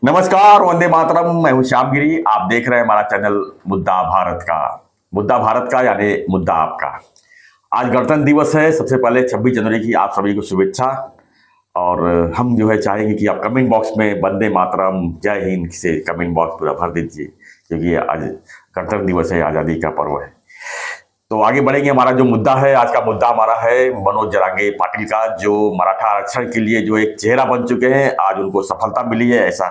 नमस्कार, वंदे मातरम। मैं हूं श्यामगिरी। आप देख रहे हैं हमारा चैनल मुद्दा भारत का। मुद्दा भारत का यानी मुद्दा आपका। आज गणतंत्र दिवस है। सबसे पहले 26 जनवरी की आप सभी को शुभेच्छा। और हम जो है चाहेंगे कि आप कमेंट बॉक्स में वंदे मातरम, जय हिंद से कमेंट बॉक्स पूरा भर दीजिए, क्योंकि आज गणतंत्र दिवस है, आज़ादी का पर्व है। तो आगे बढ़ेंगे। हमारा जो मुद्दा है, आज का मुद्दा हमारा है मनोज जरांगे पाटिल का, जो मराठा आरक्षण के लिए जो एक चेहरा बन चुके हैं। आज उनको सफलता मिली है, ऐसा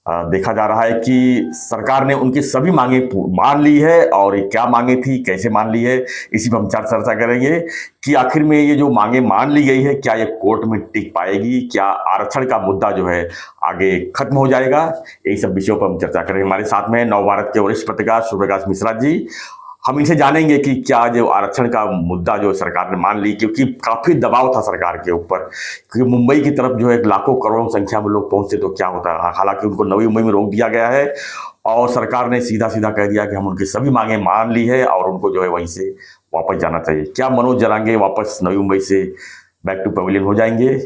देखा जा रहा है कि सरकार ने उनकी सभी मांगे मान ली है। और ये क्या मांगे थी, कैसे मान ली है, इसी पर हम चर्चा करेंगे कि आखिर में ये जो मांगे मान ली गई है, क्या ये कोर्ट में टिक पाएगी, क्या आरक्षण का मुद्दा जो है आगे खत्म हो जाएगा। यही सब विषयों पर हम चर्चा करेंगे। हमारे साथ में नवभारत के वरिष्ठ पत्रकार सूर्यप्रकाश मिश्रा जी। हम इनसे जानेंगे कि क्या जो आरक्षण का मुद्दा जो सरकार ने मान ली, क्योंकि काफी दबाव था सरकार के ऊपर, क्योंकि मुंबई की तरफ जो है लाखों करोड़ों संख्या में लोग पहुंचते तो क्या होता है। हालांकि उनको नवी मुंबई में रोक दिया गया है और सरकार ने सीधा सीधा कह दिया कि हम उनकी सभी मांगे मान ली है और उनको जो है वहीं से वापस जाना चाहिए। क्या मनोज जरांगे वापस नवी मुंबई से बैक टू पवेलियन हो जाएंगे?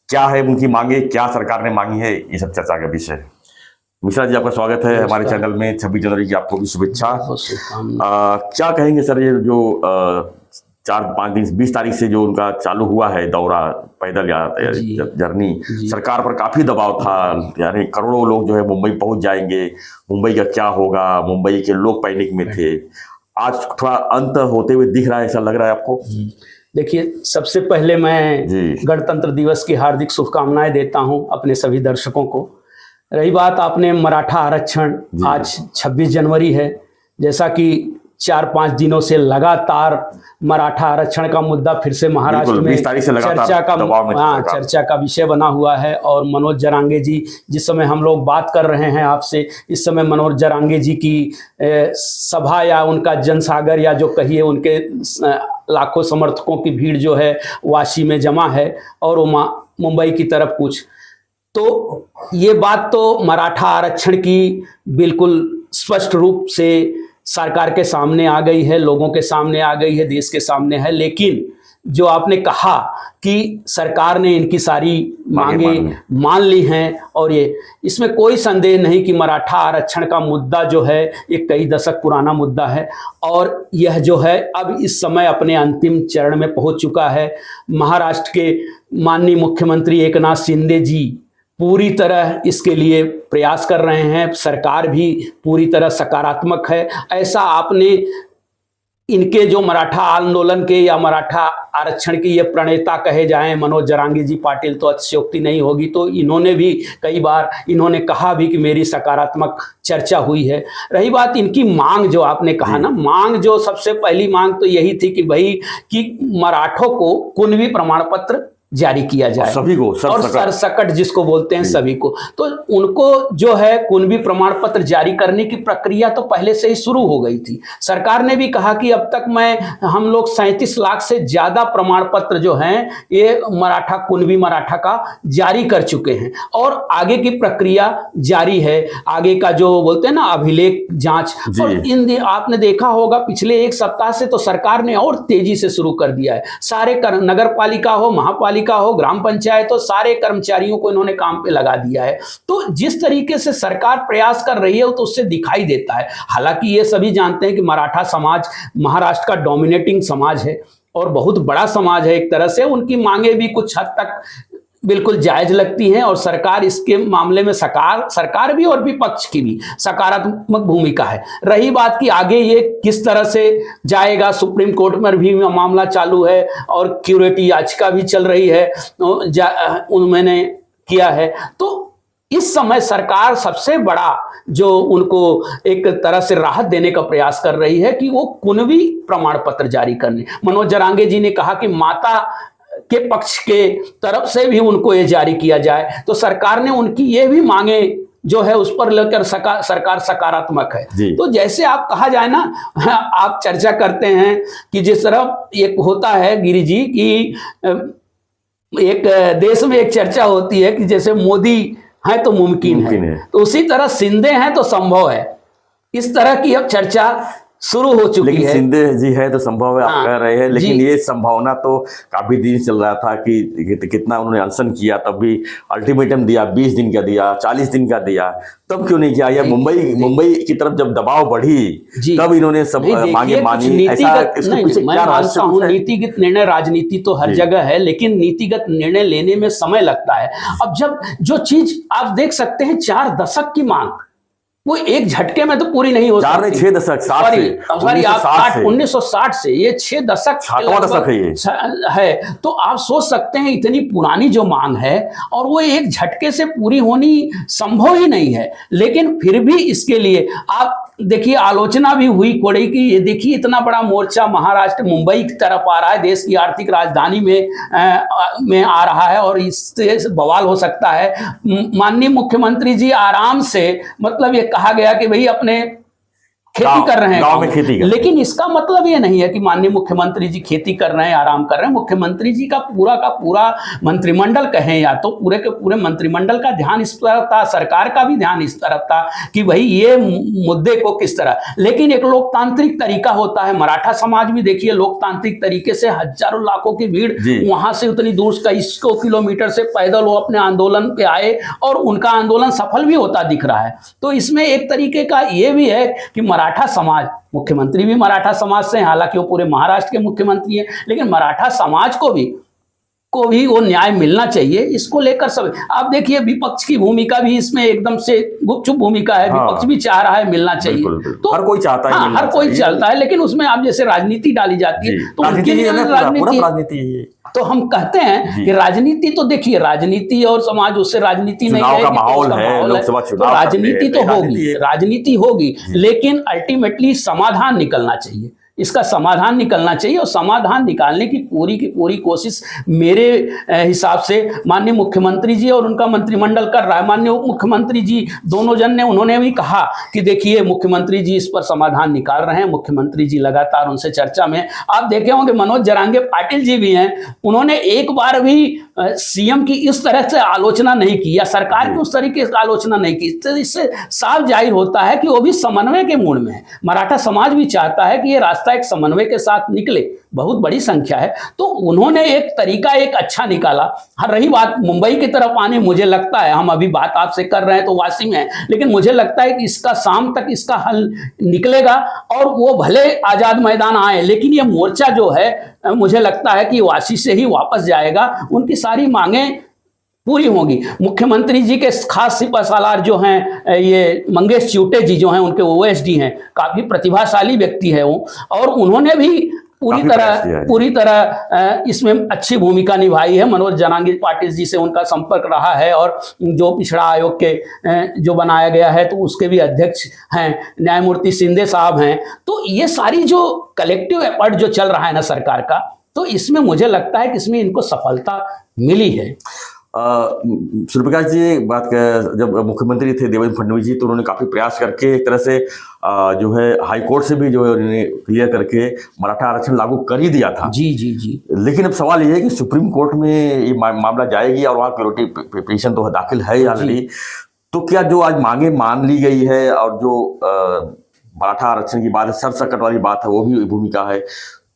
क्या है उनकी मांगे, क्या सरकार ने मांगी है, ये सब चर्चा का विषय है। मिश्रा जी, आपका स्वागत है हमारे चैनल में। 26 जनवरी की आपको भी शुभेच्छा। क्या कहेंगे सर, ये जो 4-5 दिन 20 तारीख से जो उनका चालू हुआ है दौरा, पैदल जर्नी, सरकार पर काफी दबाव था, यानी करोड़ों लोग जो है मुंबई पहुंच जाएंगे, मुंबई का क्या होगा, मुंबई के लोग पैनिक में थे। आज थोड़ा अंत होते हुए दिख रहा है, ऐसा लग रहा है आपको? देखिए, सबसे पहले मैं गणतंत्र दिवस की हार्दिक शुभकामनाएं देता हूं अपने सभी दर्शकों को। रही बात आपने मराठा आरक्षण, आज 26 जनवरी है, जैसा कि 4-5 दिनों से लगातार मराठा आरक्षण का मुद्दा फिर से महाराष्ट्र में चर्चा का विषय बना हुआ है। और मनोज जरांगे जी, जिस समय हम लोग बात कर रहे हैं आपसे, इस समय मनोज जरांगे जी की सभा या उनका जनसागर या जो कहिए उनके लाखों समर्थकों की भीड़ जो है वाशी में जमा है और वो मुंबई की तरफ कुछ। तो ये बात तो मराठा आरक्षण की बिल्कुल स्पष्ट रूप से सरकार के सामने आ गई है, लोगों के सामने आ गई है, देश के सामने है। लेकिन जो आपने कहा कि सरकार ने इनकी सारी मांगे मान ली हैं, और ये इसमें कोई संदेह नहीं कि मराठा आरक्षण का मुद्दा जो है एक कई दशक पुराना मुद्दा है और यह जो है अब इस समय अपने अंतिम चरण में पहुंच चुका है। महाराष्ट्र के माननीय मुख्यमंत्री एकनाथ शिंदे जी पूरी तरह इसके लिए प्रयास कर रहे हैं, सरकार भी पूरी तरह सकारात्मक है। ऐसा आपने इनके जो मराठा आंदोलन के या मराठा आरक्षण के ये प्रणेता कहे जाएं मनोज जरांगे जी पाटिल, तो अतिशयोक्ति नहीं होगी। तो इन्होंने भी कई बार इन्होंने कहा भी कि मेरी सकारात्मक चर्चा हुई है। रही बात इनकी मांग, जो आपने कहा ना, मांग जो सबसे पहली मांग तो यही थी कि भाई कि मराठों को कुनबी प्रमाण पत्र जारी किया जाए, सभी को, और सरसकट जिसको बोलते हैं सभी को। तो उनको जो है कुनबी प्रमाण पत्र जारी करने की प्रक्रिया तो पहले से ही शुरू हो गई थी। सरकार ने भी कहा कि अब तक हम लोग 37 लाख से ज्यादा प्रमाण पत्र जो हैं ये मराठा, कुनबी मराठा का जारी कर चुके हैं और आगे की प्रक्रिया जारी है। आगे का जो बोलते हैं ना अभिलेख जांच, और आपने देखा होगा पिछले एक सप्ताह से तो सरकार ने और तेजी से शुरू कर दिया है। सारे नगर पालिका हो, महापालिका हो, ग्राम पंचायत हो, सारे कर्मचारियों को इन्होंने काम पे लगा दिया है। तो जिस तरीके से सरकार प्रयास कर रही है तो उससे दिखाई देता है। हालांकि ये सभी जानते हैं कि मराठा समाज महाराष्ट्र का डोमिनेटिंग समाज है और बहुत बड़ा समाज है एक तरह से। उनकी मांगे भी कुछ हद तक बिल्कुल जायज लगती हैं और सरकार इसके मामले में सरकार भी और विपक्ष की भी सकारात्मक भूमिका है। रही बात कि आगे ये किस तरह से जाएगा, सुप्रीम कोर्ट में भी मामला चालू है और क्यूरेटी याचिका भी चल रही है, उन्होंने किया है। तो इस समय सरकार सबसे बड़ा जो उनको एक तरह से राहत देने का प्रयास कर रही है कि वो कुनबी प्रमाण पत्र जारी करने। मनोज जरांगे जी ने कहा कि माता के पक्ष के तरफ से भी उनको ये जारी किया जाए। तो सरकार ने उनकी ये भी मांगे जो है उस पर लेकर सरकार सकारात्मक है। तो जैसे आप कहा जाए ना, आप चर्चा करते हैं कि जिस तरह एक होता है गिरी जी कि एक देश में एक चर्चा होती है कि जैसे मोदी है तो मुमकिन है, तो उसी तरह शिंदे हैं तो संभव है। इस तरह की अब चर्चा शुरू हो चुकी लेकिन है। शिंदे जी है तो संभव है, आप हाँ, कह रहे हैं, लेकिन जी। ये संभावना तो काफी दिन चल रहा था कि कितना उन्होंने अनशन किया, तब भी अल्टीमेटम दिया, 20 दिन का दिया, 40 दिन का दिया, तब क्यों नहीं किया? या मुंबई की तरफ जब दबाव बढ़ी जी। तब इन्होंने सब नहीं, देखिए, मांगे कुछ मानी? नीतिगत ऐसा इसके नहीं, पीछे मैं क्या मानता रहस्य हूँ कुछ है? नीतिगत निर्णय, राजनीति तो हर जी। जगह है, लेकिन नीतिगत निर्णय लेने में समय लगता है। अब जब जो चीज आप देख सकते हैं 4 दशक की मांग, वो एक झटके में तो पूरी नहीं हो 4 नहीं, सकती। 6 दशक, 60 सॉरी से, सॉरी, आप 1960 से। 1960 से, ये 6 दशक के 7वां दशक है ये। लगभग है। तो आप सोच सकते हैं इतनी पुरानी जो मांग है और वो एक झटके से पूरी होनी संभव ही नहीं है। लेकिन फिर भी इसके लिए आप देखिए, आलोचना भी हुई कोड़ई की, ये देखिए इतना बड़ा मोर्चा महाराष्ट्र मुंबई की तरफ आ रहा है, देश की आर्थिक राजधानी में आ रहा है और इससे बवाल हो सकता है। माननीय मुख्यमंत्री जी आराम से, मतलब ये कहा गया कि भाई अपने खेती कर रहे हैं, गांव में खेती कर, लेकिन इसका मतलब ये नहीं है कि माननीय मुख्यमंत्री जी खेती कर रहे हैं, आराम कर रहे हैं। मुख्यमंत्री जी का पूरा मंत्रिमंडल कहें या तो पूरे के पूरे मंत्रिमंडल का ध्यान इस तरफ था, सरकार का भी ध्यान इस तरफ था कि भाई ये मुद्दे को किस तरह, लेकिन एक लोकतांत्रिक तरीका होता है। मराठा समाज भी देखिए लोकतांत्रिक तरीके से हजारों लाखों की भीड़ वहां से उतनी दूर 21 किलोमीटर से पैदल वो अपने आंदोलन पे आए और उनका आंदोलन सफल भी होता दिख रहा है। तो इसमें एक तरीके का ये भी है कि मराठा समाज, मुख्यमंत्री भी मराठा समाज से हैं, हालांकि वो पूरे महाराष्ट्र के मुख्यमंत्री हैं, लेकिन मराठा समाज को भी वो न्याय मिलना चाहिए। इसको लेकर सब, आप देखिए विपक्ष की भूमिका भी इसमें एकदम से गुपचुप भूमिका है। विपक्ष भी चाह रहा है मिलना चाहिए, तो हर कोई चाहता है, हर कोई चाहता है, लेकिन उसमें आप जैसे राजनीति डाली जाती है तो उनके लिए राजनीति है। तो हम कहते हैं कि राजनीति तो देखिए, राजनीति और समाज, उससे राजनीति नहीं है, माहौल है, लोकसभा चुनाव, राजनीति तो होगी, राजनीति होगी, लेकिन अल्टीमेटली समाधान निकलना चाहिए, इसका समाधान निकलना चाहिए। और समाधान निकालने की पूरी कोशिश मेरे हिसाब से माननीय मुख्यमंत्री जी और उनका मंत्रिमंडल कर रहा है। माननीय उप मुख्यमंत्री जी दोनों जन ने, उन्होंने भी कहा कि देखिए मुख्यमंत्री जी इस पर समाधान निकाल रहे हैं, मुख्यमंत्री जी लगातार उनसे चर्चा में। आप देखे होंगे मनोज जरांगे पाटिल जी भी हैं, उन्होंने एक बार भी सीएम की इस तरह से आलोचना नहीं की या सरकार की उस तरीके से आलोचना नहीं की। तो इससे साफ जाहिर होता है कि वो भी समन्वय के मूड में है। मराठा समाज भी चाहता है कि ये रास्ता एक समन्वय के साथ निकले, बहुत बड़ी संख्या है, तो उन्होंने एक तरीका एक अच्छा निकाला। रही बात मुंबई की तरफ आने, मुझे लगता है, हम अभी बात आपसे कर रहे हैं तो वासी में है, लेकिन मुझे लगता है कि इसका शाम तक इसका हल निकलेगा और वो भले आजाद मैदान आए, लेकिन ये मोर्चा जो है मुझे लगता है कि वासी से ही वापस जाएगा, उनकी सारी मांगें पूरी होंगी। मुख्यमंत्री जी के खास सिपहसालार जो हैं, ये मंगेश चिवटे जी जो हैं, उनके ओएसडी हैं, काफी प्रतिभाशाली व्यक्ति है वो, और उन्होंने भी पूरी तरह इसमें अच्छी भूमिका निभाई है। मनोज जरांगे पाटिल जी से उनका संपर्क रहा है और जो पिछड़ा आयोग के जो बनाया गया है तो उसके भी अध्यक्ष हैं, न्यायमूर्ति शिंदे साहब हैं। तो ये सारी जो कलेक्टिव एफर्ट जो चल रहा है ना सरकार का, तो इसमें मुझे लगता है कि इसमें इनको सफलता मिली है। सूर्यप्रकाश जी, बात कर, जब मुख्यमंत्री थे देवेंद्र फडणवीस जी, तो उन्होंने काफी प्रयास करके एक तरह से जो है हाई कोर्ट से भी जो है उन्होंने क्लियर करके मराठा आरक्षण लागू कर ही दिया था। जी जी जी। लेकिन अब सवाल ये है कि सुप्रीम कोर्ट में ये मामला जाएगी और वहाँ प्योरिटी पिटीशन तो दाखिल है ऑलरेडी, तो क्या जो आज मांगे मान ली गई है और जो मराठा आरक्षण की बात है, सरसकट वाली बात है, वो भी भूमिका है,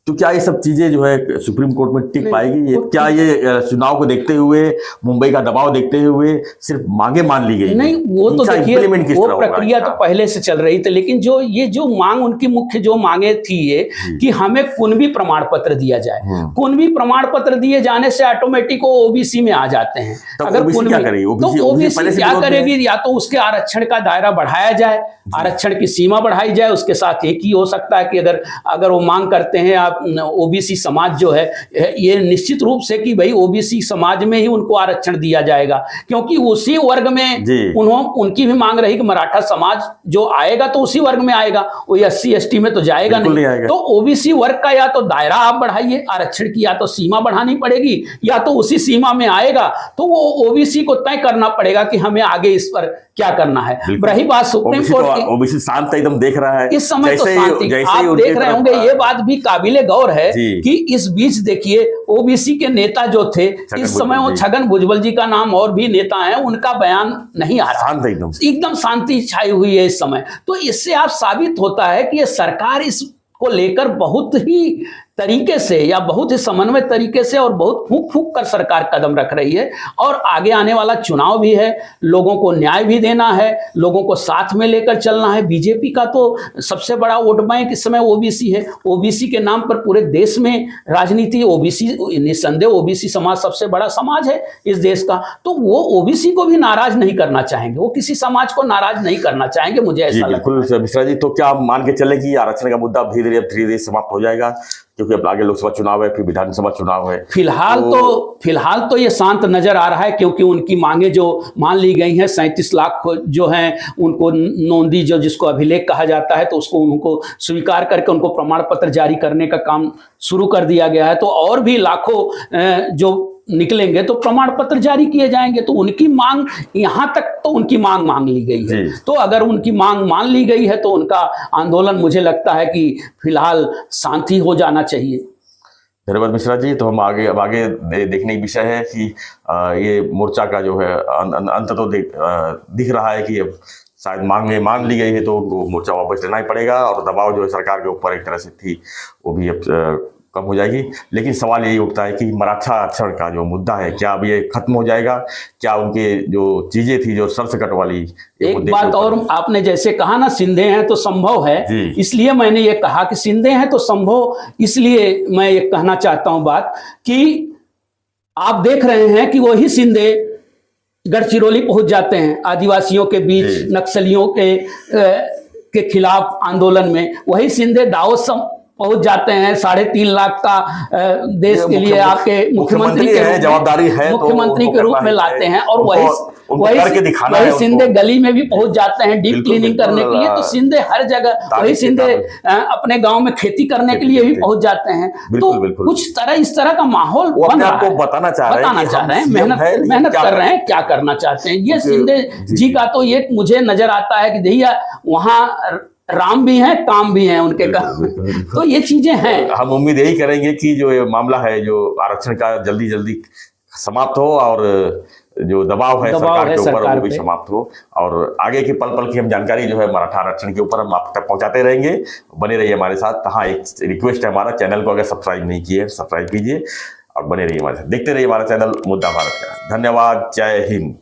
तो क्या ये सब चीजें जो है सुप्रीम कोर्ट में टिक पाएगी? क्या ये चुनाव को देखते हुए, मुंबई का दबाव देखते हुए सिर्फ मांगे मान ली गई? नहीं, वो तो देखिए वो प्रक्रिया तो पहले से चल रही थी, लेकिन जो मांग उनकी मुख्य जो मांगे थी ये कि हमें कुनबी प्रमाण पत्र दिया जाए। कुनबी प्रमाण पत्र दिए जाने से ऑटोमेटिक वो ओबीसी में आ जाते हैं। अगर कुनबी क्या करेगी, तो ओबीसी क्या करेगी? या तो उसके आरक्षण का दायरा बढ़ाया जाए, आरक्षण की सीमा बढ़ाई जाए। उसके साथ एक ही हो सकता है कि अगर वो मांग करते हैं आप ओबीसी समाज जो है, ये निश्चित रूप से कि भाई ओबीसी समाज में ही उनको आरक्षण दिया जाएगा, क्योंकि उसी वर्ग में उनकी भी मांग रही कि मराठा समाज जो आएगा तो उसी वर्ग में आएगा, वो एससी एसटी में तो जाएगा नहीं। तो ओबीसी वर्ग का या तो दायरा आप बढ़ाइए, आरक्षण की या तो सीमा बढ़ानी पड़ेगी, या तो उसी सीमा में आएगा तो वो ओबीसी को तय करना पड़ेगा कि हमें आगे इस पर क्या करना है। रही बात सुप्रीम कोर्ट की, ओबीसी शांत एकदम देख रहा है इस समय, तो शांति आप देख रहे होंगे। ये बात भी काबिले एक और है जी। कि इस बीच देखिए ओबीसी के नेता जो थे इस समय वो छगन भुजबल जी का नाम और भी नेता हैं, उनका बयान नहीं आ रहा, शांत एकदम शांति छाई हुई है इस समय। तो इससे आप साबित होता है कि ये सरकार इसको लेकर बहुत ही तरीके से या बहुत ही समन्वय तरीके से और बहुत फूंक फूंक कर सरकार कदम रख रही है। और आगे आने वाला चुनाव भी है, लोगों को न्याय भी देना है, लोगों को साथ में लेकर चलना है। बीजेपी का तो सबसे बड़ा वोट बैंक इस समय ओबीसी है। ओबीसी के नाम पर पूरे देश में राजनीति, ओबीसी निस्संदेह ओबीसी समाज सबसे बड़ा समाज है इस देश का, तो वो ओबीसी को भी नाराज नहीं करना चाहेंगे, वो किसी समाज को नाराज नहीं करना चाहेंगे, मुझे ऐसा लगता है। बिल्कुल मिश्रा जी, तो क्या मान के चले कि आरक्षण का मुद्दा धीरे धीरे समाप्त हो जाएगा, क्योंकि अब आगे लोकसभा चुनाव है, फिर विधानसभा चुनाव है? फिलहाल तो ये शांत नजर आ रहा है, क्योंकि उनकी मांगे जो मान ली गई हैं 37 लाख जो हैं उनको नोंदी जो जिसको अभिलेख कहा जाता है, तो उसको उनको स्वीकार करके उनको प्रमाण पत्र जारी करने का काम शुरू कर दिया गया है। तो और भी लाखों जो निकलेंगे तो प्रमाण पत्र जारी किए जाएंगे। तो उनकी मांग यहां तक तो उनकी मांग ली गई है। तो अगर उनकी मांग मान ली गई है तो उनका आंदोलन मुझे लगता है कि फिलहाल शांति हो जाना चाहिए। धन्यवाद मिश्रा जी। तो हम आगे देखने की विषय है कि ये मोर्चा का जो है अंत तो दिख रहा है कि अब शायद मांगे मान ली गई है तो मोर्चा वापस लेना ही पड़ेगा, और दबाव जो है सरकार के ऊपर एक तरह से थी वो भी अब कम हो जाएगी। लेकिन सवाल यही उठता है कि मराठा आरक्षण का जो मुद्दा है, क्या अब ये खत्म हो जाएगा? क्या उनके जो चीजें थी जो सरसकट वाली, एक बात और आपने जैसे कहा ना, सिंधे हैं तो संभव है, इसलिए मैंने ये कहा कि सिंधे हैं तो संभव, इसलिए मैं ये कहना चाहता हूं बात कि आप देख रहे हैं कि वही सिंधे गढ़चिरौली पहुंच जाते हैं आदिवासियों के बीच नक्सलियों के खिलाफ आंदोलन में, वही सिंधे दाऊद पहुंच जाते हैं 3.5 लाख का देश के लिए आपके मुख्यमंत्री के जवाबदारी है, मुख्यमंत्री के रूप में लाते हैं, और वही सिंधे गली में भी पहुंच जाते हैं डीप क्लीनिंग करने के लिए। तो सिंधे हर जगह, वही सिंधे अपने गांव में खेती करने के लिए भी पहुंच जाते हैं। तो कुछ इस तरह का माहौल बन रहा है, बताना चाह रहे हैं, मेहनत कर रहे हैं, क्या करना चाहते हैं। ये सिंधे जी का तो ये मुझे नजर आता है कि भैया वहां राम भी हैं, काम भी हैं उनके काम, तो ये चीजें हैं। हम उम्मीद यही करेंगे कि जो ये मामला है जो आरक्षण का जल्दी समाप्त हो, और जो दबाव है सरकार के ऊपर वो भी समाप्त हो, और आगे की पल की हम जानकारी जो है मराठा आरक्षण के ऊपर हम आप तक पहुंचाते रहेंगे। बने रहिए हमारे साथ। हाँ, एक रिक्वेस्ट है, हमारा चैनल को अगर सब्सक्राइब नहीं किए सब्सक्राइब कीजिए और बने रहिए हमारे साथ, देखते रहिए हमारा चैनल मुद्दा भारत का। धन्यवाद, जय हिंद।